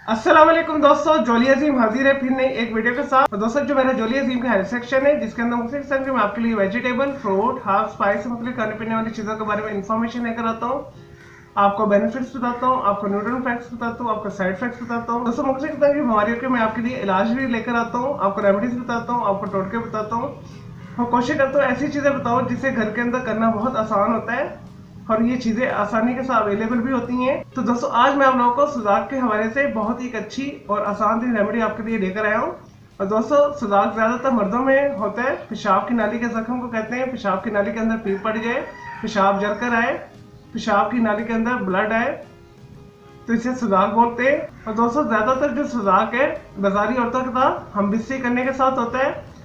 अस्सलाम वालेकुम दोस्तों, जोली अजीम हाजिर है फिर नई एक वीडियो के साथ। तो दोस्तों, जो मेरा जोली अजीम का हेल्थ सेक्शन है जिसके अंदर मुख्तलिफ किस्म के मैं आपके लिए वेजिटेबल, फ्रूट, हर्ब, स्पाइस से मुख्तलिफ खाने पीने वाली चीज़ों के बारे में इंफॉर्मेशन लेकर आता हूँ। आपको बेनिफिट्स बताता हूँ, आपको न्यूट्रिएंट फैक्ट्स बताता हूँ, आपको साइड फैक्ट्स बताता हूँ। दोस्तों, मुख्तलिफ किस्म की बीमारियों के मैं आपके लिए इलाज भी लेकर आता हूँ, आपको रेमेडीज बताता हूँ, आपको टोटके बताता हूँ। और कोशिश करता हूँ ऐसी चीज़ें बताऊँ जिसे घर के अंदर करना बहुत आसान होता है और ये चीज़ें आसानी के साथ अवेलेबल भी होती हैं। तो दोस्तों, आज मैं आप लोगों को सुजाक के हवाले से बहुत ही अच्छी और आसान सी रेमेडी आपके लिए लेकर आया हूँ। और दोस्तों, सुजाक ज़्यादातर मर्दों में होता है। पेशाब की नाली के जख्म को कहते हैं। पेशाब की नाली के अंदर पीप पड़ जाए, पेशाब जलकर आए, पेशाब की नाली के अंदर ब्लड आए, तो इसे सुजाक बोलते हैं। और दोस्तों, ज़्यादातर जो सुजाक है बाजारी औरतों के साथ हम बिस्सी करने के साथ होता है।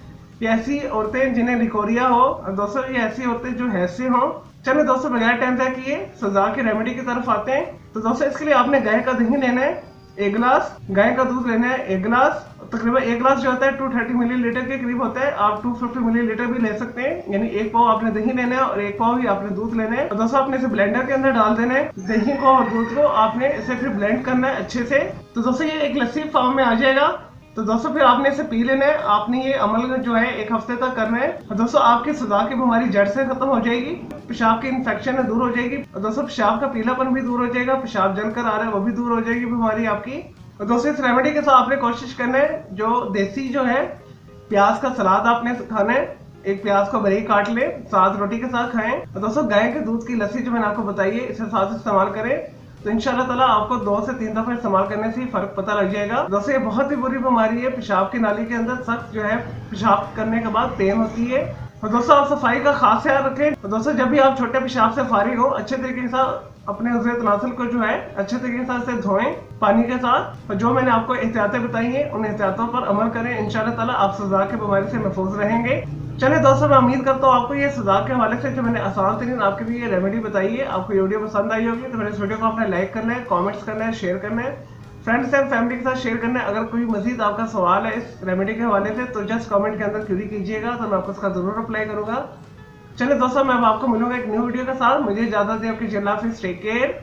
ये ऐसी औरतें जिन्हें लिकोरिया हो, और दोस्तों ये ऐसी औरतें जो हैसे हो। चलो दोस्तों, बगैर टाइम तय किए सुजाक की रेमेडी की तरफ आते हैं। तो दोस्तों, इसके लिए आपने गाय का दही लेना है 1 गिलास, गाय का दूध लेना है 1 गिलास। तकरीबन 1 गिलास जो होता है 230 मिलीलीटर के करीब होता है। आप 250 मिलीलीटर भी ले सकते हैं, यानी 1 पाव आपने दही लेना है और 1 पाव ही आपने दूध लेना है। तो दोस्तों, आपने इसे ब्लेंडर के अंदर डाल देना है। दही को और दूध को आपने इसे फिर ब्लेंड करना है अच्छे से। तो दोस्तों, ये एक लस्सी फॉर्म में आ जाएगा। तो दोस्तों, फिर आपने इसे पी लेना है। आपने ये अमल जो है 1 हफ्ते तक करना है। और दोस्तों, आपकी सुजाक की बीमारी जड़ से खत्म हो जाएगी, पेशाब की इन्फेक्शन है दूर हो जाएगी। और दोस्तों, पेशाब का पीलापन भी दूर हो जाएगा, पेशाब जलकर आ रहा है वो भी दूर हो जाएगी बीमारी आपकी। और दोस्तों, इस रेमेडी के साथ आपने कोशिश करना है जो देसी जो है प्याज का सलाद आपने खाना है। एक प्याज को बारीक काट ले, साथ रोटी के साथ खाएं। और दोस्तों, गाय के दूध की लस्सी जो मैंने आपको बताई है इसे साथ इस्तेमाल करें, तो इंशाल्लाह ताला आपको 2 से 3 दफा इस्तेमाल करने से ही फर्क पता लग जाएगा। दोस्तों, ये बहुत ही बुरी बीमारी है। पेशाब की नाली के अंदर सख्त जो है पेशाब करने के बाद पेन होती है। और दोस्तों, आप सफाई का खास ख्याल रखें। और दोस्तों, जब भी आप छोटे पेशाब से फारिग हो, अच्छे तरीके से अपने उज़वे तनासुल को जो है अच्छे तरीके से धोएं पानी के साथ। और जो मैंने आपको एहतियातें बताई हैं उन एहतियातों पर अमल करें, इंशाल्लाह ताला आप सुजाक की बीमारी से महफूज रहेंगे। चलिए दोस्तों, मैं उम्मीद करता हूँ आपको ये सुजाक के हवाले से जो मैंने आसान तरीन आपके लिए रेमेडी बताई है, आपको ये वीडियो पसंद आई होगी। तो मेरे इस वीडियो को आपने लाइक करना है, कमेंट्स करना है, शेयर करना है, फ्रेंड्स एंड फैमिली के साथ शेयर करना है। अगर कोई मजीद आपका सवाल है इस रेमेडी के हवाले से तो जस्ट कमेंट के अंदर क्यूरी कीजिएगा, तो मैं आपको उसका जरूर रिप्लाई करूंगा। चलिए दोस्तों, मैं अब आपको मिलूंगा एक न्यू वीडियो के साथ। मुझे इजाजत दें, आपकी अल्लाह हाफिज़, टेक केयर।